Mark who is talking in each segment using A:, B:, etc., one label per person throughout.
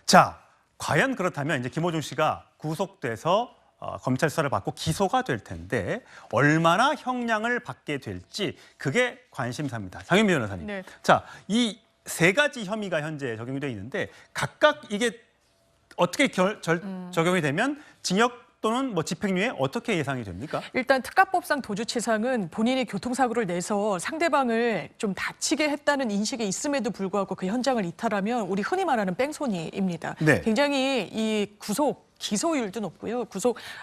A: 자, 과연 그렇다면 이제 김호중 씨가 구속돼서 검찰 수사를 받고 기소가 될 텐데 얼마나 형량을 받게 될지 그게 관심사입니다. 장윤비 변호사님.
B: 네.
A: 자, 이 세 가지 혐의가 현재 적용이 돼 있는데 각각 이게 어떻게 적용이 되면 징역 또는 뭐 집행유예 어떻게 예상이 됩니까?
B: 일단 특가법상 도주치상은 본인이 교통사고를 내서 상대방을 좀 다치게 했다는 인식이 있음에도 불구하고 그 현장을 이탈하면 우리 흔히 말하는 뺑소니입니다.
A: 네.
B: 굉장히 이 기소율도 높고요.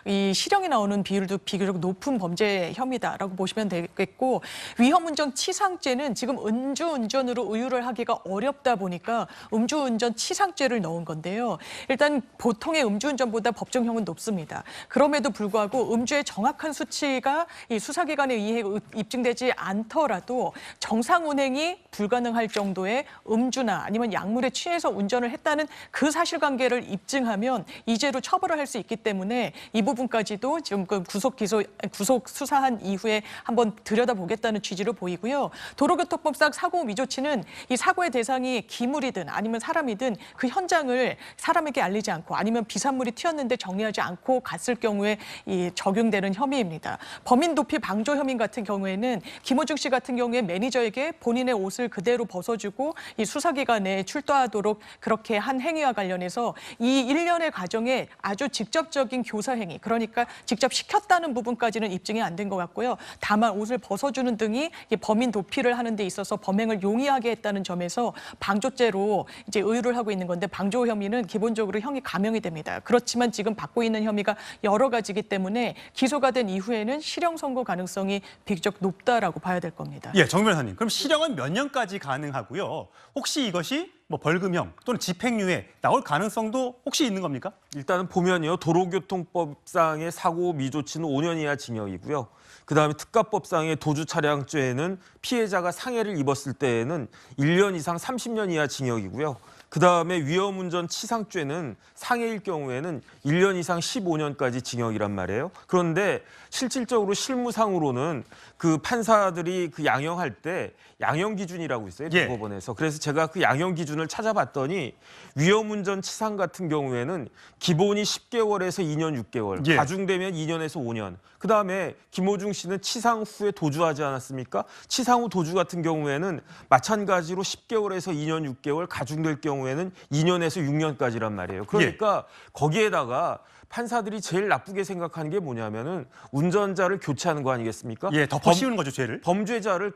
B: 이 실형이 나오는 비율도 비교적 높은 범죄 혐의다라고 보시면 되겠고, 위험운전 치상죄는 지금 음주운전으로 의유를 하기가 어렵다 보니까 음주운전 치상죄를 넣은 건데요. 일단 보통의 음주운전보다 법정형은 높습니다. 그럼에도 불구하고 음주의 정확한 수치가 이 수사기관에 의해 입증되지 않더라도 정상 운행이 불가능할 정도의 음주나 아니면 약물에 취해서 운전을 했다는 그 사실관계를 입증하면 이죄로 처벌을 할 수 있기 때문에 이 부분까지도 지금 그 구속 수사한 이후에 한번 들여다보겠다는 취지로 보이고요. 도로교통법상 사고 미조치는 이 사고의 대상이 기물이든 아니면 사람이든 그 현장을 사람에게 알리지 않고 아니면 비산물이 튀었는데 정리하지 않고 갔을 경우에 이 적용되는 혐의입니다. 범인 도피 방조 혐의 같은 경우에는 김호중 씨 같은 경우에 매니저에게 본인의 옷을 그대로 벗어주고 이 수사기관에 출두하도록 그렇게 한 행위와 관련해서 이 일련의 과정에 아주 직접적인 교사 행위, 그러니까 직접 시켰다는 부분까지는 입증이 안 된 것 같고요. 다만 옷을 벗어주는 등이 범인 도피를 하는 데 있어서 범행을 용이하게 했다는 점에서 방조죄로 이제 의유를 하고 있는 건데, 방조 혐의는 기본적으로 형이 감형이 됩니다. 그렇지만 지금 받고 있는 혐의가 여러 가지이기 때문에 기소가 된 이후에는 실형 선고 가능성이 비교적 높다라고 봐야 될 겁니다.
A: 예, 정 변호사님. 그럼 실형은 몇 년까지 가능하고요? 혹시 이것이 뭐 벌금형 또는 집행유예 나올 가능성도 혹시 있는 겁니까?
C: 일단은 보면요, 도로교통법상의 사고 미조치는 5년 이하 징역이고요. 그다음에 특가법상의 도주차량죄는 피해자가 상해를 입었을 때에는 1년 이상 30년 이하 징역이고요. 그다음에 위험운전 치상죄는 상해일 경우에는 1년 이상 15년까지 징역이란 말이에요. 그런데 실질적으로 실무상으로는 그 판사들이 그 양형할 때 양형 기준이라고 있어요, 대법원에서. 그래서 제가 그 양형 기준을 찾아봤더니 위험운전 치상 같은 경우에는 기본이 10개월에서 2년 6개월, 가중되면 2년에서 5년. 그다음에 김호중 씨는 치상 후에 도주하지 않았습니까? 치상 후 도주 같은 경우에는 마찬가지로 10개월에서 2년 6개월, 가중될 경우에는 2년에서 6년까지란 말이에요. 그러니까 거기에다가 판사들이 제일 나쁘게 생각하는 게 뭐냐면은 운전자를 교체하는 거 아니겠습니까?
A: 예, 덮어씌우는 거죠, 죄를.
C: 범죄자를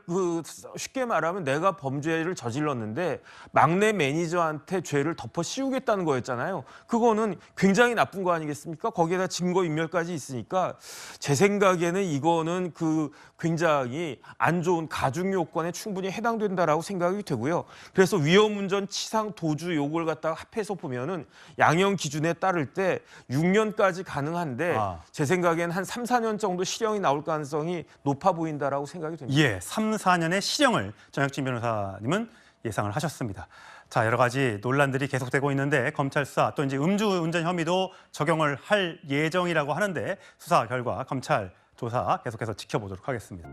C: 쉽게 말하면 내가 범죄를 저질렀는데 막내 매니저한테 죄를 덮어씌우겠다는 거였잖아요. 그거는 굉장히 나쁜 거 아니겠습니까? 거기에다 증거인멸까지 있으니까 제 생각에는 이거는 굉장히 안 좋은 가중 요건에 충분히 해당된다라고 생각이 되고요. 그래서 위험운전 치상 도주 요걸 갖다가 합해서 보면은 양형 기준에 따를 때 6년까지 가능한데 제 생각엔 한 3, 4년 정도 실형이 나올 가능성이 높아 보인다라고 생각이 됩니다.
A: 예, 3, 4년의 실형을 정혁진 변호사님은 예상을 하셨습니다. 자, 여러 가지 논란들이 계속되고 있는데 검찰 수사 또 이제 음주운전 혐의도 적용을 할 예정이라고 하는데 수사 결과 검찰 조사 계속해서 지켜보도록 하겠습니다.